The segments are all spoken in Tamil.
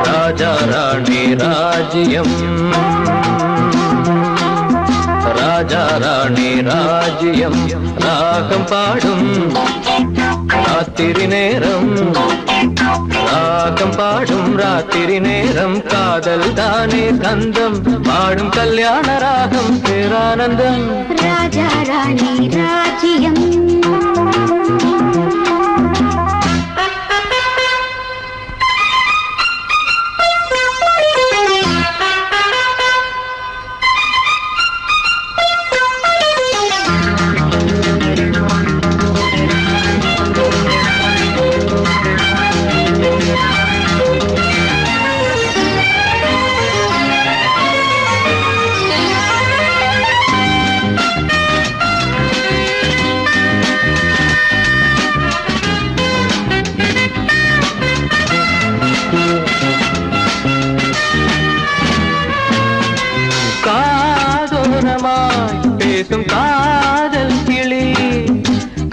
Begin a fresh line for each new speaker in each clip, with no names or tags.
ராஜா ராணி ராஜ்யம், ராஜா ராணி ராஜ்யம், ராகம் பாடும் ராத்திரி நேரம், ராகம் பாடும் ராத்திரி நேரம், காதல் தானே கந்தம், பாடும் கல்யாண ராகம் பேரானந்தம்.
ராஜா ராணி ராஜ்யம்,
பேசும் காதல் கிளி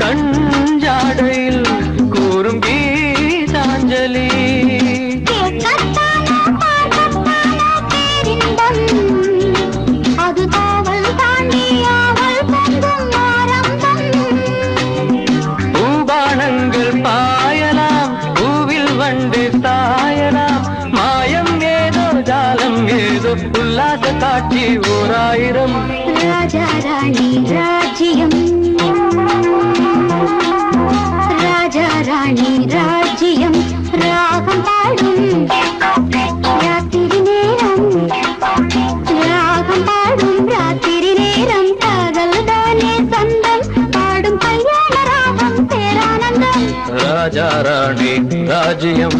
கஞ்சாடையில் கூறும் கீதாஞ்சலி.
அது காவல் தாண்டியாவல் பொங்கும் ஆரம்பம்.
பூபானங்கள் பாயலாம், பூவில் வண்டு சாயலாம், மாயம் ஏதோ ஜாலம் ஏதோ, உல்லாச காட்சி ஓராயிரம்.
ராஜா ராணி ராஜ்யம், ராஜா ராணி ராஜ்யம், ராகம் பாடும் ராத்திரி நேரம், ராகம் பாடும் ராத்திரி நேரம், காதல் தானே சொந்தம், பாடும் கல்யாண ராகம் பேரானந்தம்.
ராஜா ராணி ராஜ்யம்.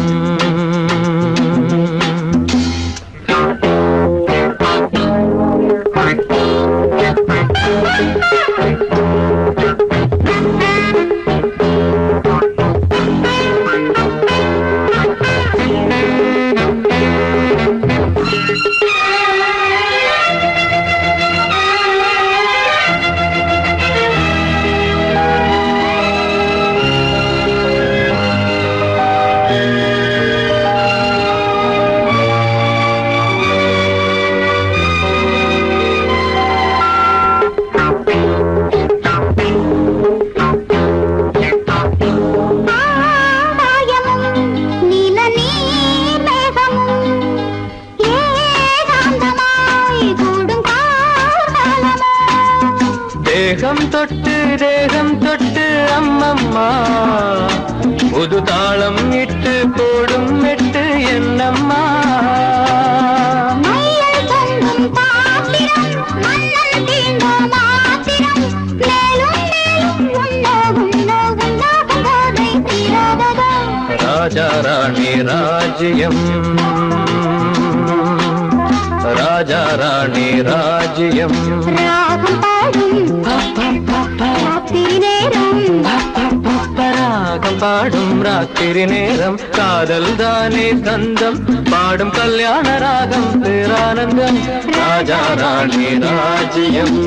தேகம் தொட்டு தேகம் தொட்டு அம்மம்மா, புது தாளம் இட்டு போடும் மெட்டு என்னம்மா. ராஜா ராணி ராஜ்யம், ராஜா ராணி ராஜ்யம்,
ராகம் பாடும் ராத்திரி நேரம்,
ராகம் பாடும் ராத்திரி நேரம், காதல் தானே கந்தம், பாடும் கல்யாண ராகம் பேரானந்தம். ராஜா ராணி ராஜ்யம்.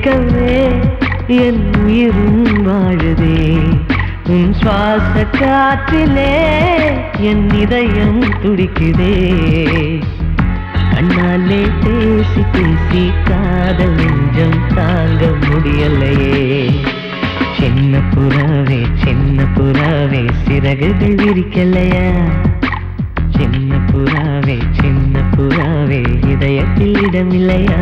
கேட்கவே என் உயிரும் வாழுதே உன் சுவாச காற்றிலே என் இதயம் துடிக்குதே கண்ணாலே பேசி பேசி காதல் நெஞ்சம் தாங்க முடியலையே சின்ன புறாவே சிறகுகள் விரிக்கலையா சின்ன புறாவே இதயத்தில் இடமில்லையா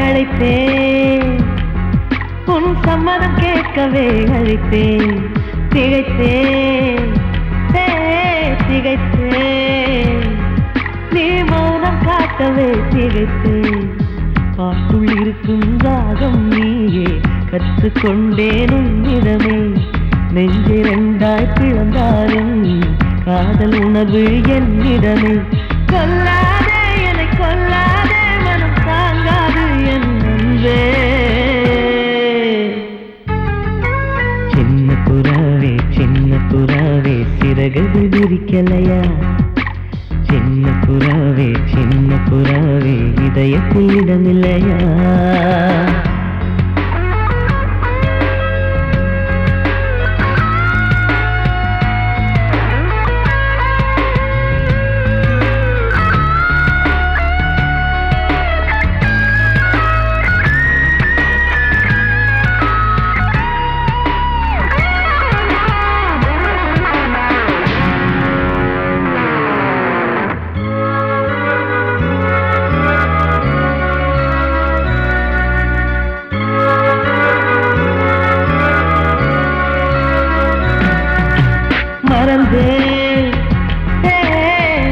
அழைத்தேன் உன் சம்மதம் கேட்கவே அழைத்தேன் திகைத்தேன் நீ மௌனம் காட்டவே திகைத்தேன் பாட்டுள் இருக்கும் ராகம் நீயே கற்றுக்கொண்டேன் உன்னிடமே நெஞ்சிரண்டாய் பிளந்தாலும் காதல் உணர்வு என்னிடமே கொல்லாதே என்னை கொல்லாதே மனம் தாங்காது என் அன்பே சின்ன புறாவே சிறகுகள் விரிக்கலையா சின்ன புறாவே இதயத்தில் இடமில்லையா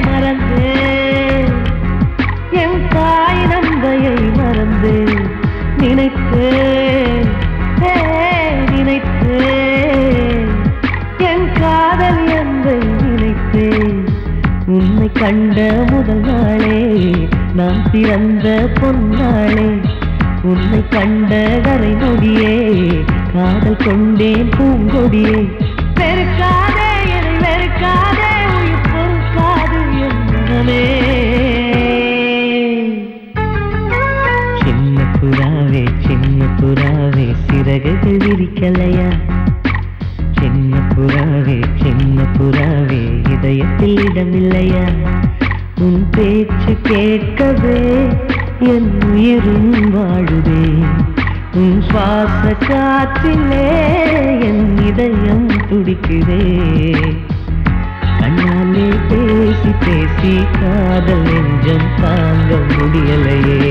மறந்தேன் என் தாய் நந்தையை மறந்தேன் நினைத்தேன் என் காதல் என்பை நினைத்தேன் உன்னை கண்ட முதல் நாளே நான் பிறந்த பொன்னாளே உன்னை கண்ட கரை நொடியே காதல் கொண்டேன் பூங்கொடியே வெறுக்காதே என்னை வெறுக்காதே உயிர் பொறுக்காது என் மனமே சின்ன புறாவே சிறகுகள் விரிக்கலையா சின்ன புறாவே இதயத்தில் இடமில்லையா உன் பேச்சு கேட்கவே என் உயிரும் வாழுதே உன் சுவாச காற்றிலே என் இதயம் துடிக்குதே கண்ணாலே பேசி பேசி காதல் நெஞ்சம் தாங்க முடியலையே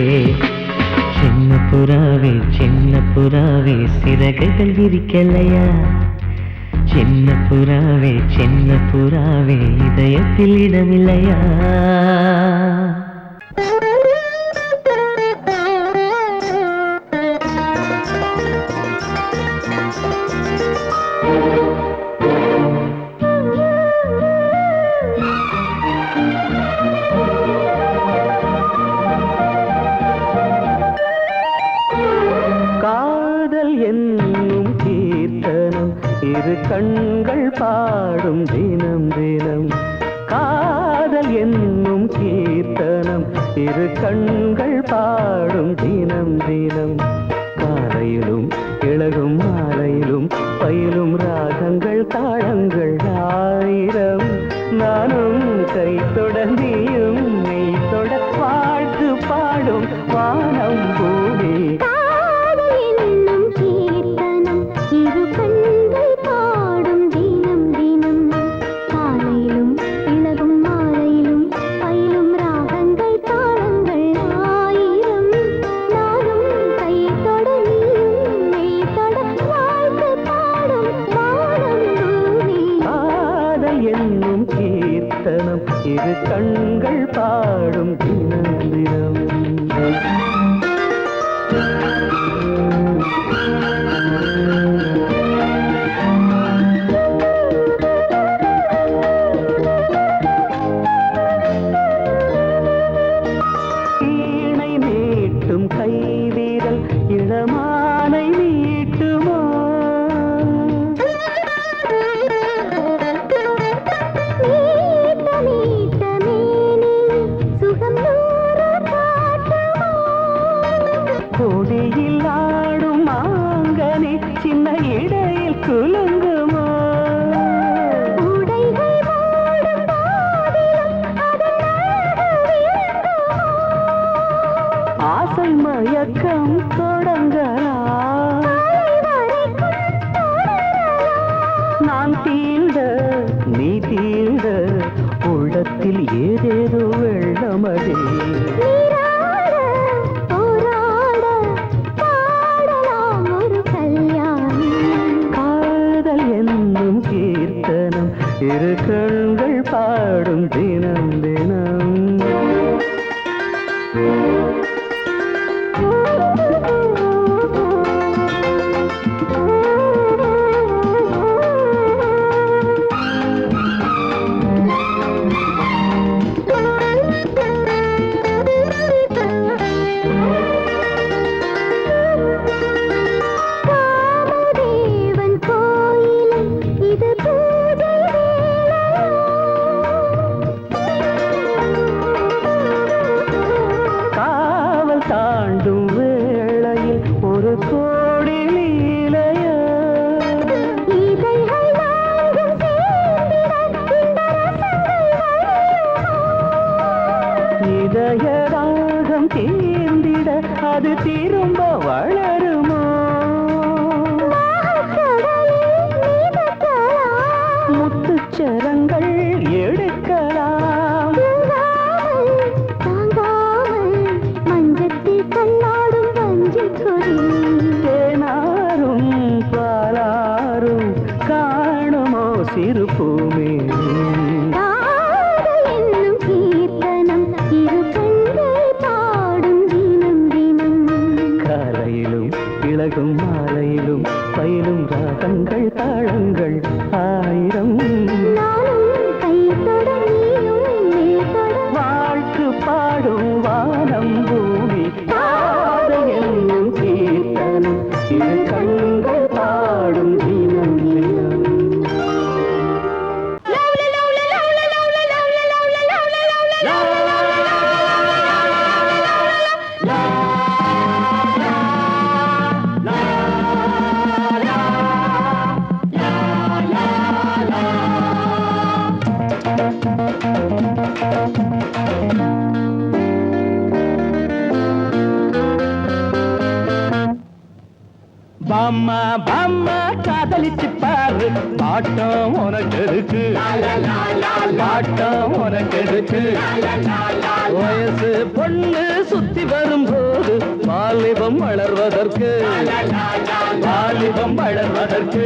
சின்ன புறாவே சிறகுகள் விரிக்கலையா சின்ன புறாவே இதயத்தில் இடமில்லையா இரு கண்கள் பாடும் தினம் தினம் காதல் என்னும் கீர்த்தனம் இரு கண்கள் பாடும் தினம் தினம் காலையிலும் இளகும் மாலையிலும் பயிலும் ராகங்கள் தாளங்கள் ஆயிரம் நானும் கை தொடர்ந்தியும் மெய் தொட பாட்டு பாடும் வானம் பூமி
பாடும் வானம்
மீட்டும் கைவிரல் இளமானை மீட்டுமோ கொடியில் ஆடும் மாங்கனி சின்ன இடையில் குலுங்குமோ ஆசை மயக்கம் தொடங்கலாம் நான் தீண்ட நீ தீண்ட உள்ளத்தில் ஏதேதோ வெள்ளமடே காதல் என்னும் கீர்த்தனம் இரு கண்கள் பாடும் தினம் தினம் தாண்டும் வேளையில் ஒரு கோடி லீலைய இதய ராகம் தீர்ந்திட அது திரும்ப வளருமோ முத்துச்சரங்கள் எடுக்கலாம் தேனாரும் பாலாரும் காணுமோ சிறு பூமே
என்னும் கீர்த்தனம் இரு கண்கள் பாடும் தினம் தினம்
காலையிலும் இளகும் மாலையிலும் பயிலும் ராகங்கள் தாளங்கள் ஆயிரம்
நானும் கை தொட நீயும் மேல் தொட
வாழ்த்து பாடும் வானம் பூமி காதை என்னும் கீர்த்தனம் இரு கண்கள் பாடும் தினம் தினம் பாம்மா பாம்மா காதலிச்சு பாரு பாட்டம் உனக்கு இருக்கு பாட்டம் உனக்கு இருக்கு வயசு பொண்ணு சுத்தி வரும்போது வாலிபம் வளர்வதற்கு வாலிபம் வளர்வதற்கு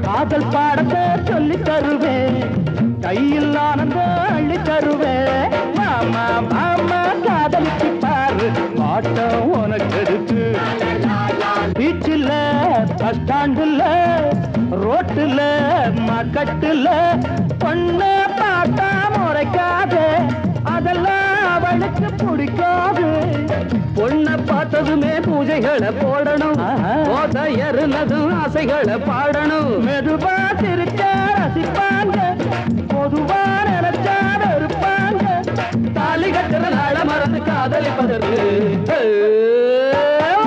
காதல் பாடத்தை சொல்லி தருவேன் கையில் ஆனந்தம் அள்ளி தருவேன் மாமா மாமா காதலிச்சு பாரு பாட்டம் உனக்கு இருக்கு பீச்சில் பஸ் ஸ்டாண்டுல ரோட்டுல மக்கட்டுல பொண்ணு பார்த்தா முறைக்காது அதெல்லாம் அவளுக்கு பிடிக்காது பொண்ணை பார்த்ததுமே பூஜைகளை போடணும் ஏறுனதும் ஆசைகளை பாடணும் மெதுவா சிரிச்சா ரசிப்பாங்க பொதுவா நினைச்சா இருப்பாங்க தாலி கட்டுற நாள மறந்து காதலிப்பதற்கு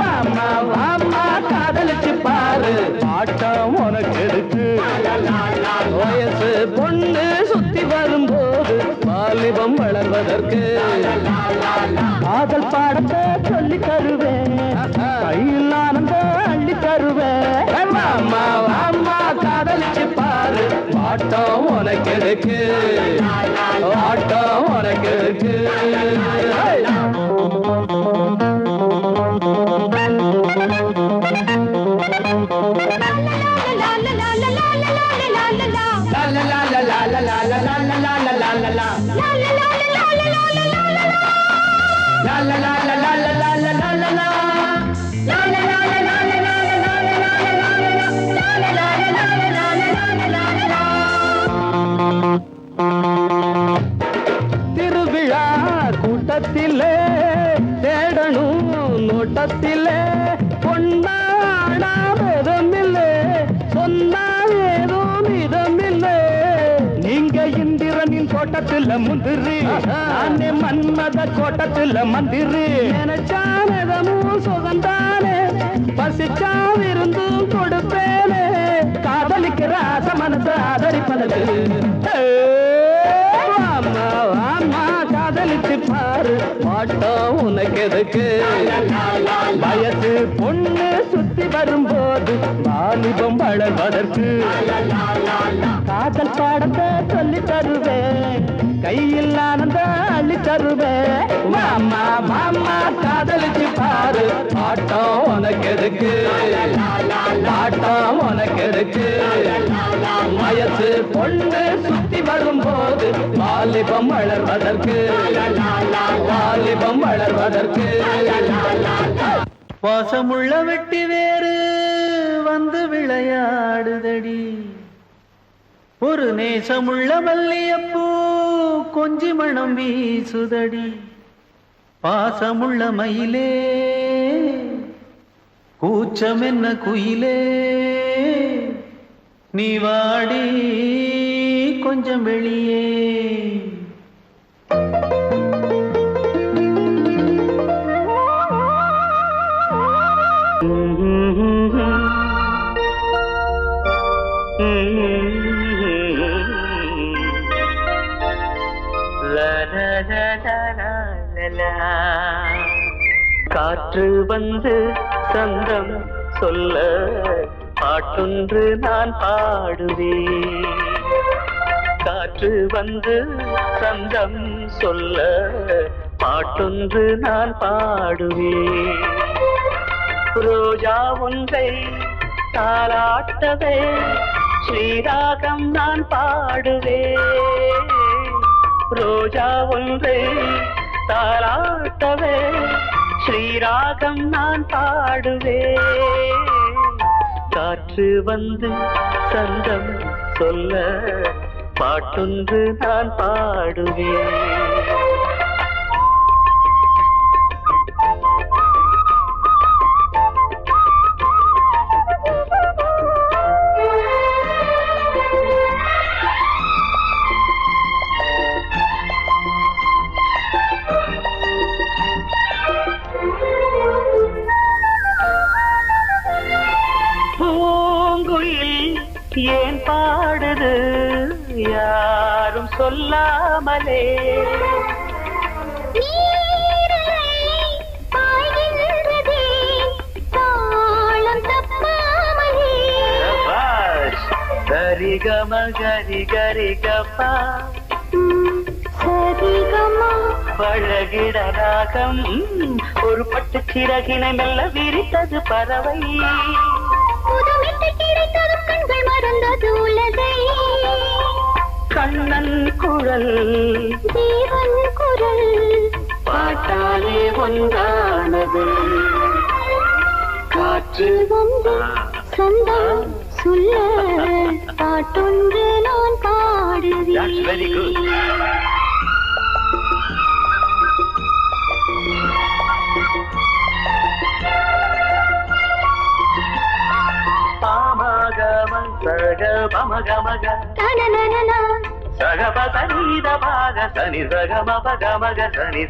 வாமா வாமா காதலிச்சு பாரு பாட்டம் உனக்கு இருக்கு வயசு பொண்ணு சுத்தி வரும்போது வாலிபம் வளர்வதற்கு காதல் பாடத்தை சொல்லி தருவேன் கையில் ஆனந்தம் அள்ளி தருவேன் வாமா வாமா காதலிச்சு பாரு பாட்டம் உனக்கு இருக்கு பாட்டம் உனக்கு இருக்கு திருவிழா கூட்டத்திலே தோட்டத்திலே பொன்னாடாமதமில்லை சொன்னால் ஏதோ மிதமில்லை நீங்க இந்திரனின் தோட்டத்தில் முந்திரி நானே மன்மத கோட்டத்தில் மந்திரி நினைச்சானதமும் சுகந்தானே பசிச்சா விருந்தும் கொடுப்பேனே காதலிக்கிற ஆசை மனசை ஆதரிப்பதற்கு அம்மா அம்மா காதலிச்சு பாரு பாட்டம் உனக்கு எதுக்கு வயசு பொண்ணு சுத்தி வரும்போது வாலிபம் வளர்வதற்கு காதல் பாடத்தை சொல்லி தருவேன் கையில் ஆனந்த அள்ளி தருவேன் மாமா மாமா காதலிச்சு பாரு பாட்டம் உனக்கு எதுக்கு பாட்டம் உனக்கு எதுக்கு வயசு பொண்ணு சுத்தி வரும்போது வாலிபம் வளர்வதற்கு வாலிபம் வளர்வதற்கு வாசமுள்ள வெட்டி வேறு வந்து விளையாடுதடி ஒரு நேசமுள்ள மல்லியப்பூ கொஞ்சி மணம் வீசுதடி பாசமுள்ள மயிலே கூச்சம் என்ன குயிலே நீ வாடி கொஞ்சம் வெளியே காற்று வந்து சந்தம் சொல்ல பாட்டொன்று நான் பாடுவேன் காற்று வந்து சந்தம் சொல்ல பாட்டொன்று நான் பாடுவேன் ரோஜா ஒன்றை தாலாட்டவே ஸ்ரீராகம் நான் பாடுவேன் ரோஜா ஒன்றை தாலாட்டவே ஸ்ரீராகம் நான் பாடுவேன் காற்று வந்து சந்தம் சொல்ல பாட்டொன்று நான் பாடுவேன் ஏன் பாடுது யாரும் சொல்லாமலே சரிகம கரி கரி கப்பா பழகிட ராகம் ஒரு பட்டு சிறகினை மெல்ல விரித்தது பறவை கண்ணன் குரல் தேவன் குரல் பாட்டாலே ஒன்றானது காற்று வந்து சொந்தம் சொல்ல பாட்டொன்று நான் பாடுவேன் வெரி குட் சக பமகமக சக பசனித பாக சனி சக மபகமக சனி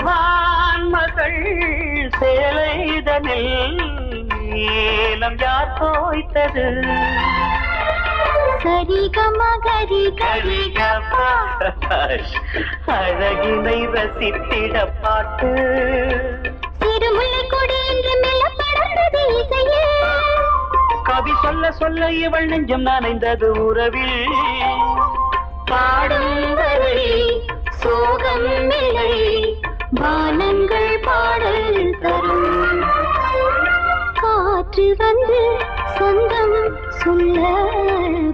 வான்மகள் சேலைதனில் நீலம் யார் தோய்த்தது அழகினை ரசித்திட பாட்டு சிறுமுல்லை கொடி என்று மெல்ல படர்ந்தது இசையே கவி சொல்ல சொல்ல இவள் நெஞ்சம் நனைந்தது உறவில் பாடும் வரை சோகம் இல்லை வானங்கள் பாடல் தரும் காற்று வந்து சொந்தம் சொல்ல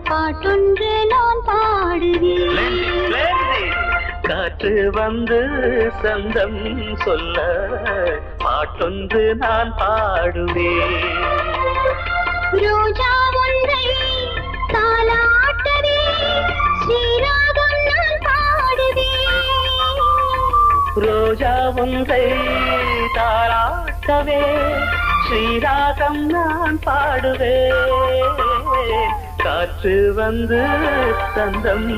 பாட்டொன்று நான் பாடுவேன் காற்று வந்து சொந்தம் சொல்ல பாட்டொன்று நான் பாடுவேன்
ரோஜா ஒன்றை தாலாட்டவே ஸ்ரீராகம் நான் பாடுவேன்.
ரோஜா ஒன்றை தாராட்டவே ஸ்ரீராகம் நான் பாடுவேன். காற்று வந்து சந்தம்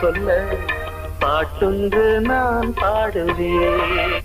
சொல்ல பாட்டொன்று நான் பாடுவேன்.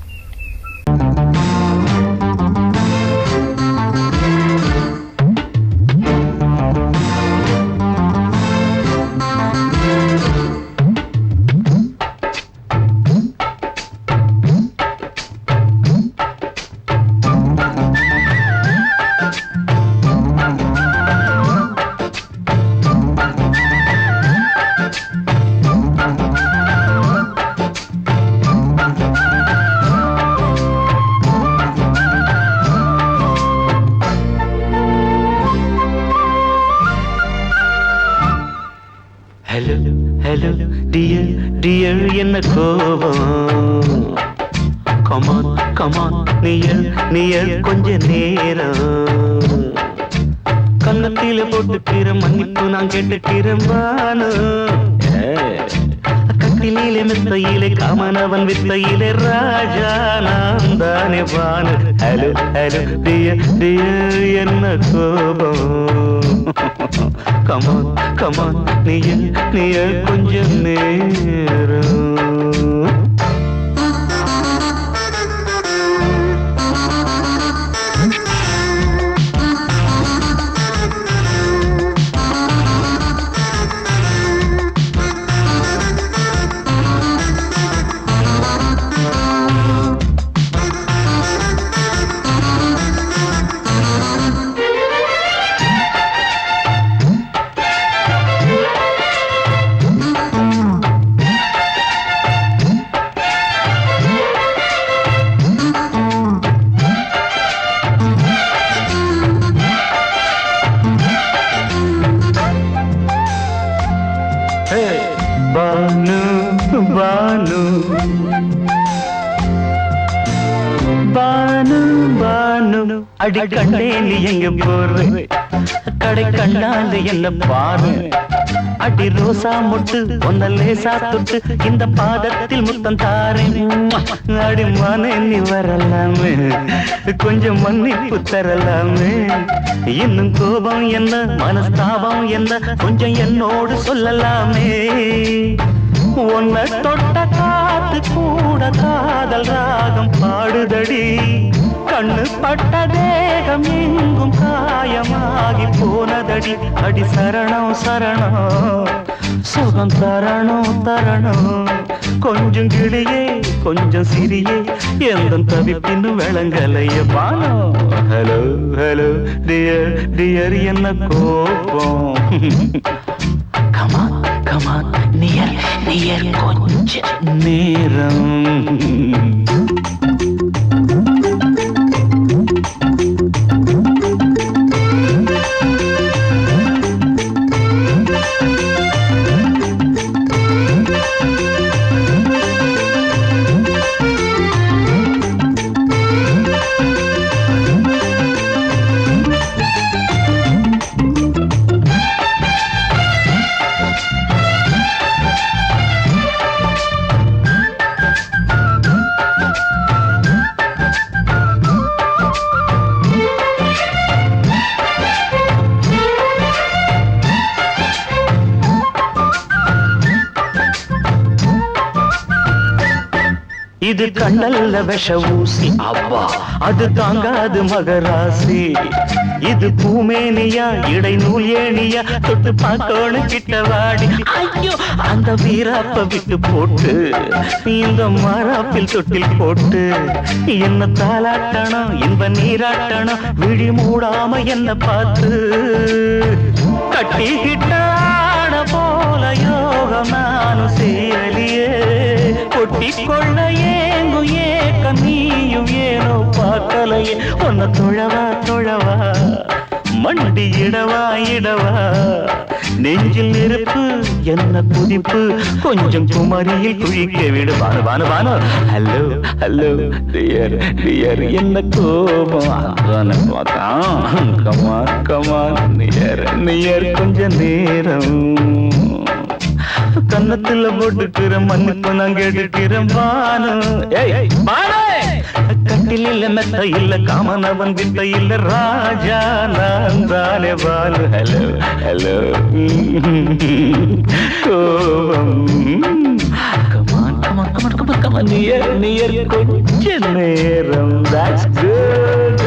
ஹலோ ஹலோ டியர் டியர் என்ன கோபம்? கமான் கமான் நியர் நியர் கொஞ்ச நேரம் கன்னத்தில போட்டுக்கிற மன்னிப்பு நான் கேட்டுக்கிறேன். கட்டிலே மெத்தையிலே காமனவன் வித்தையிலே ராஜா நான் தானே வானு. ஹலோ ஹலோ டியர் டியர் என்ன கோபம்? கமான் கமான் நீய கொஞ்சம் நேரம். பானு பானு பானு பானு அடி கண்டே நீ எங்க போற? கடை கண்டால் என்ன பாரு. அடி ரோசா முட்டு ஒன்ன லேசா தொட்டு இந்த பாதத்தில் முத்தம் தாரேன். அடி மானே நீ வரலாமே, கொஞ்சம் மன்னிப்பு தரலாமே. இன்னும் கோபம் என்ன மனஸ்தாபம் என்ன கொஞ்சம் என்னோடு சொல்லலாமே. உன்னை தொட்ட காத்து கூட காதல் ராகம் பாடுதடி. கண்ணு பட்ட தேகம் எங்கும் காயமாகி போனதடி. அடி சரணம் சரணம் சுகம் தரணும் தரணும். கொஞ்சம் கிளியே கொஞ்சம் சிறியே எந்த தவிப்பின்னு விளங்கலைய பானோ. ஹலோ ஹலோ டியர் டியர் என்ன கோபம்? கமான் கமான் நியர் நியர் கொஞ்ச நேரம். இது கண்ணல்ல விஷ ஊசி அவ்வா அது தாங்காது மகராசி. இது பூமேனியா இடை நூல் ஏனியா தொட்டு பார்த்தோன்னு கிட்ட வாடி. ஐயோ அந்த வீராப்ப விட்டு போட்டு இந்த மாறாப்பில் தொட்டில் போட்டு என்ன தாலாட்டணும் இன்ப நீராட்டணும். விழி மூடாம என்ன பார்த்து கட்டிக்கிட்டான போல யோகம் நானும் சேரலியே. கொட்டி கொள்ள ஏங்கும் ஏக்கம் நீயும் ஏனோ பார்க்கலையே. உன்னை தொழவா தொழவா
மண்டி இடவா இடவா நெஞ்சில் நெருப்பு என்ன குதிப்பு கொஞ்சம் குமரியில் குழிக்க விடு Banu Banu Banu hello hello dear dear என்ன கோபம் கமான் கமான் நியர் நியர் கொஞ்ச நேரம் கன்னத்துல போட்டுக்கிற மண்ணுக்கு நான் கேட்டுக்கிறேன் பானு கட்டில் இல்ல மெத்த இல்ல காமனவன் வித்த இல்ல ராஜா நான் தானே பாலு ஹலோ ஹலோ கோபம் come on come on come on come on come on near near கொஞ்ச நேரம் that's good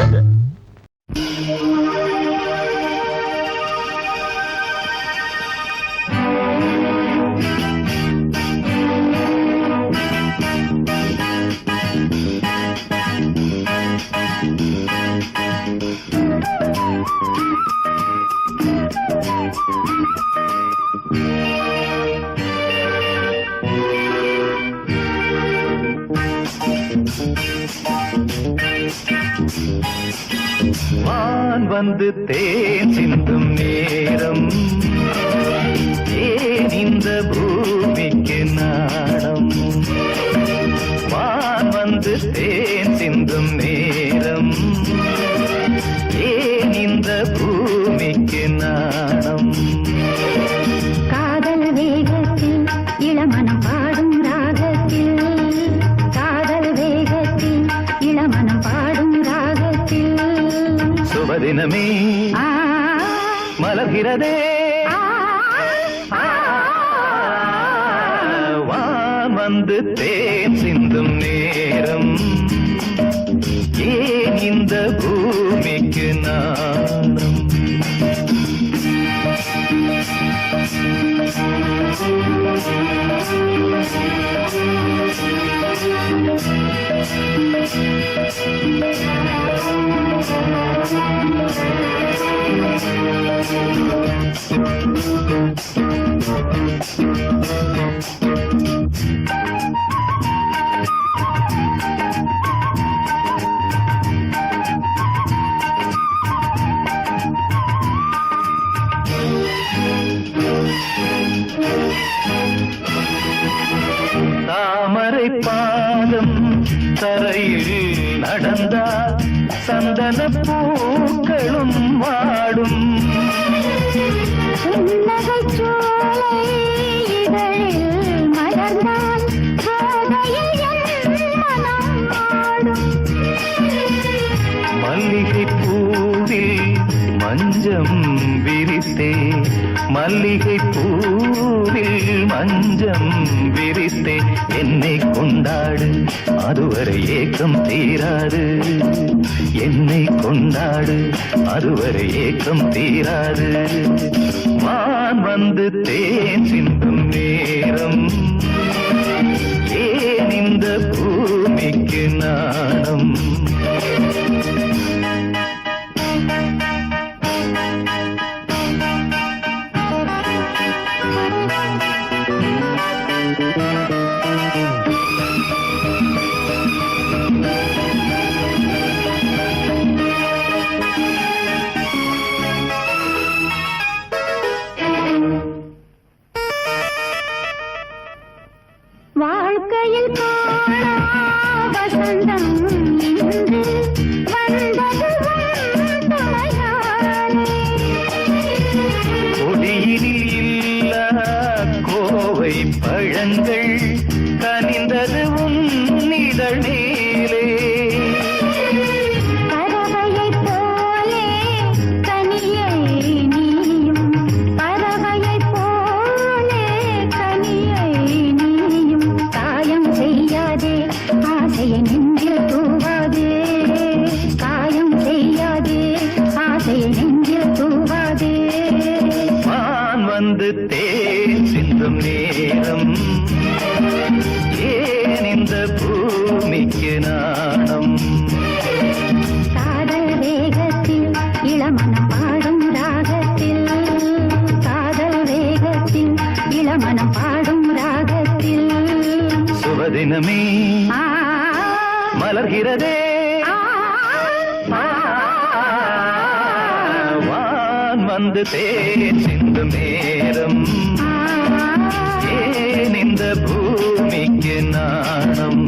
வான் வந்து தேன் சிந்தும் நேரம் ஏன் இந்த பூமிக்கு நாடம் வான் வந்து தேன் சிந்தும் நேரம் ஏன் இந்த பூமிக்கு நாடம்
காதல் வேகத்தில் இளமனம் பாடும் ராகத்தில் காதல் வேகத்தில் இளமனம் பாடும் ராகத்தில்
சுபதினமே மலர்கிறதே வான் வந்து தேன் சிந்தும் நேரம் ஏன் இந்த பூமிக்கு நாடம் தாமரை பாதம் தரையில் நடந்தால் சந்தன பூக்களும் வாடும்
புன்னகைச் சோலை இதழில் மலர்ந்தால் கோதையில் என் மனம் ஆடும்
மல்லிகை பூவில் மஞ்சம் விரித்தே மல்லிகை பூவில் மஞ்சம் விரித்தே என்னை கொண்டாடு அதுவரை ஏக்கம் தீராது என்னை கொண்டாடு அதுவரை ஏக்கம் தீராது வான் வந்து தேன் சிந்தும் நேரம் ஏன் இந்த பூமிக்கு நாணம்
வாழ்க்கையில் காணா வசந்தம் இன்று வந்தது துணையானே
கொடியினில் இல்ல கோவை பழங்கள் கனிந்தது உன்னிதழ் மேலே
பறவையைப் போலே கனியை நீயும் பறவையைப் போலே கனியை நீயும் காயம் செய்யாதே ஆசையை நெஞ்சில் தூவாதே காயம் செய்யாதே ஆசையை நெஞ்சில் தூவாதே
வான் வந்து தேன் சிந்தும் நேரம் ஏன் இந்த பூமிக்கு நாணம்
காதல் வேகத்தில் இளமனம் பாடும் ராகத்தில் காதல் வேகத்தில் இளமனம் பாடும் ராகத்தில்
சுபதினமே மலர்கிறதே வா வந்து தேன் சிந்தும் நேரம் ஏன் இந்த பூமிக்கு நாணம்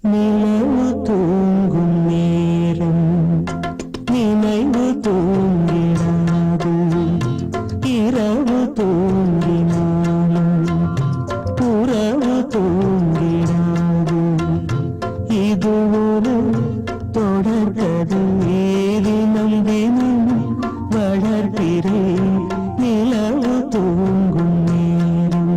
நிலவு தூங்கும் நேரம் நினைவு தூங்கிடாது இரவு தூங்கினாலும் புறவு தூங்கிடாது இது ஒரு தொடர்கதை தினம் தினம் வளர்கிறேன் நிலவு தூங்கும் நேரம்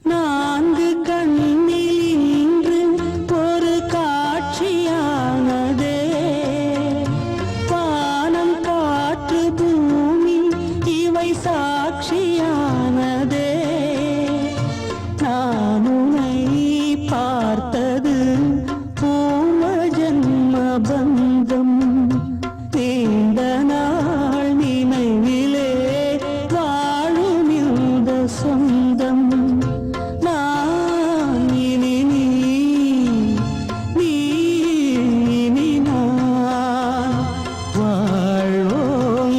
நான்கு கண்ணில் இன்று ஒரு காட்சியானதே வானம் காற்று பூமி இவை சாட்சியானதே நான் உன்னை பார்த்தது பூம ஜன்ம பந்தம் நீண்ட நாள் நினைவிலே வாழும் இந்த சொந்தம் நான் இனி நீ இனி நான் வாழ்வோம்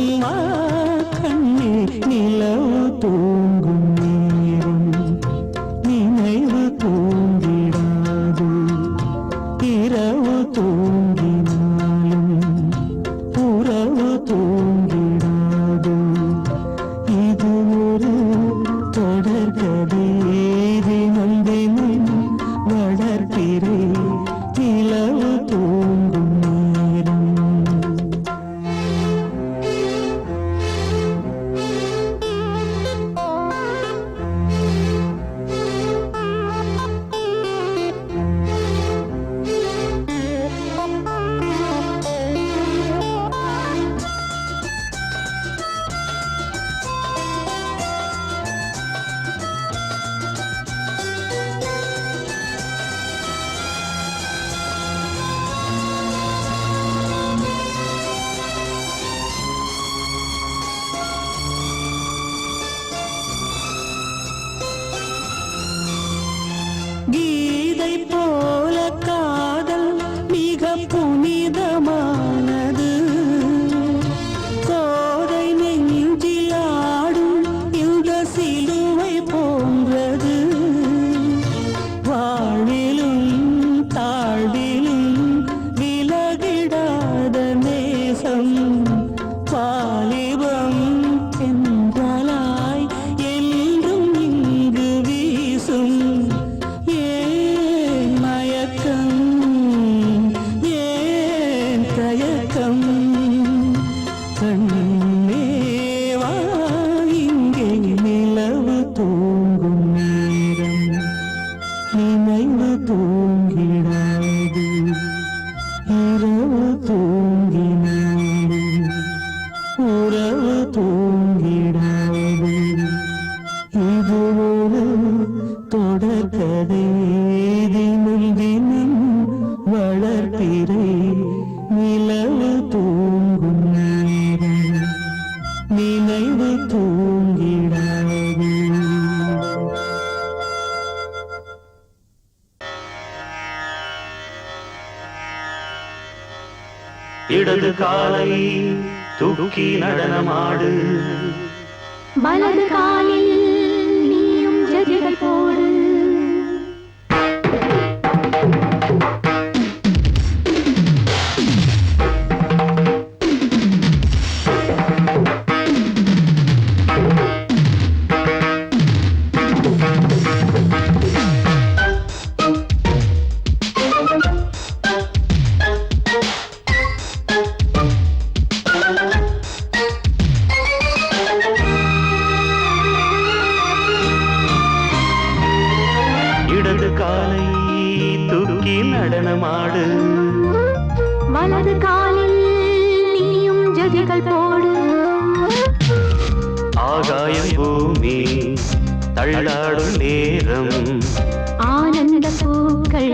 கண்ணே நிலவு தூங்கும் நேரம் நினைவு தூங்கிடாது இரவு தூங்கினாலும் புறவு தூங்கிடாது இது ஒரு தொடர்கதை தினம் தினம் வளர்க்கிறேன் நிலவு தூங்கும் நேரம் கீதை போல காதல் மிக புனிதமானது கோதை நெஞ்சில் ஆடும் இந்த சிலுவை போன்றது வாழ்விலும் தாழ்விலும் விலகிடாத நேசம் வாலிபம் என்றாய் என்றும் இங்கு வீசும் ஏன் மயக்கம் ஏன் தயக்கம் கண்ணேவா இங்கே நிலவு தூங்கும் நேரம் நினைவு தூங்கிடாது இரவு தூங்கினாலும் உறவு தூங்கிடாது இது ஒரு தொடர்கதை தினம் தினம் வளர்க்கிறேன் நிலவு தூங்கும் நேரம் நினைவு தூங்கிடாது
இடது காலை தூக்கி நடனமாடு
வலது காலில் நீயும் ஜதிகள் போடு
நடனமாடு
வலது காலில் நீயும் ஜதிகள் போடு
ஆகாயம் பூமி தள்ளாடும் நேரம்
ஆனந்த பூக்கள்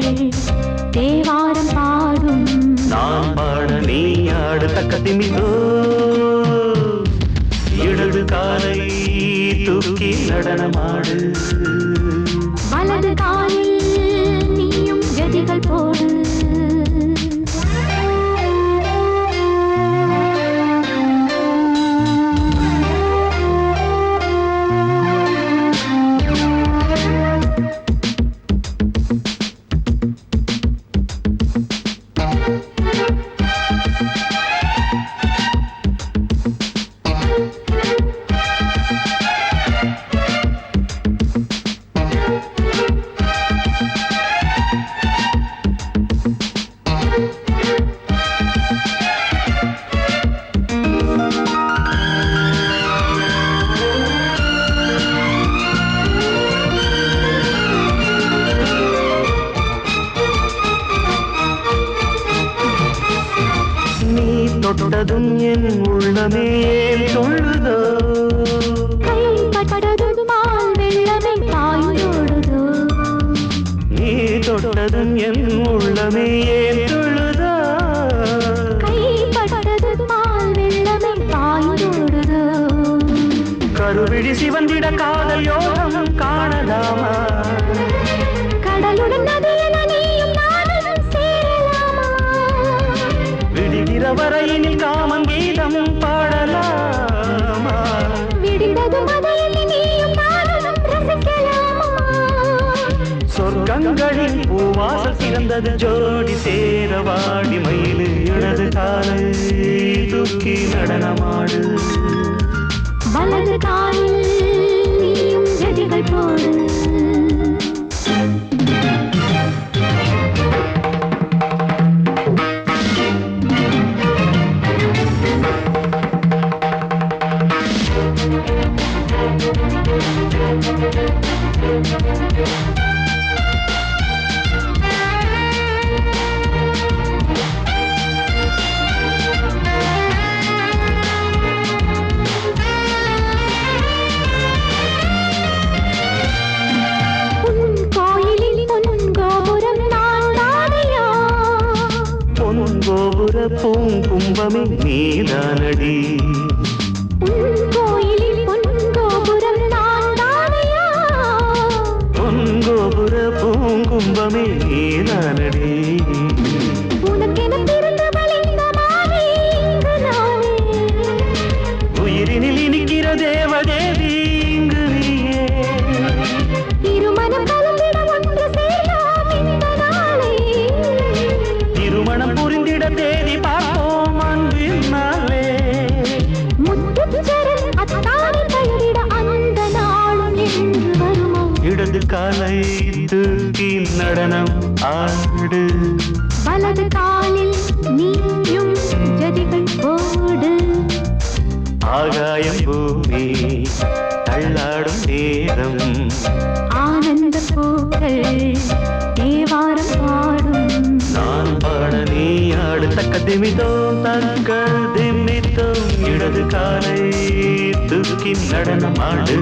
தேவாரம் பாடும்
நான் பாட நீ ஆடு தக்க திமிதோ இடது காலை தூக்கி நடனமாடு
வலது காலில் நீயும் ஜதிகள் போடு
தொட்டதும் என் உள்ளமே சொல்லுதோ
கைப்பட்டதும் மால் வெள்ளமே பாயோடுதோ
நீ தொட்டதும் என் உள்ளமே சொல்லுதோ
கைப்பட்டதும் மால் வெள்ளமே பாயோடுதோ
கருவிழி சிவந்திட காதல் யோகம் காணலாமா
கடலுடன் நதியில நீயும் நானும் சேரலாமா
விடுகிற வரையினில் காமன் கீதம் பாடலாமா
விடிந்தது மதையில் நீயும் நானும் ரசிக்கலாமா
சொர்க்கங்களின் பூவாசல் சிறந்தது ஜோடி சேர வாடி மயிலு இடது காலை தூக்கி நடனமாடு
வலது காலில் நீயும் ஜதிகள் போடு
கோபுர பூங்கும்பமே நீதானடி
கோயிலில் பொன்கோபுரம் நான் தானையா
பொன்கோபுர பூங்கும்பமே நீதானடி
உனக்கென பிறந்தவள் இந்த மாலை இங்கு நானே
உயிரினில் இனிக்கிற தேவதேவி இங்கு நீயே
இருமனம் கலந்திட ஒன்று சேரலாம் இந்த நாளே
திருமணம் புரிந்திட தேதி பார்ப்போம் அன்பினாலே
முத்துச்சரன் அத்தானை பெயரிட அந்த நாளும் என்று வருமோ
இடது காலை தூக்கி நடனம் ஆடு
வலது காலில் நீயும் ஜதிகள் போடு
ஆகாயம் பூமி தள்ளாடும் நேரம்
ஆனந்த பூக்கள் தேவாரம் பாடும்
நான் பாட நீ ஆடு தக்க திமிதோம் தக்க திமித்தோம் இடது காலை தூக்கி நடனம் ஆடு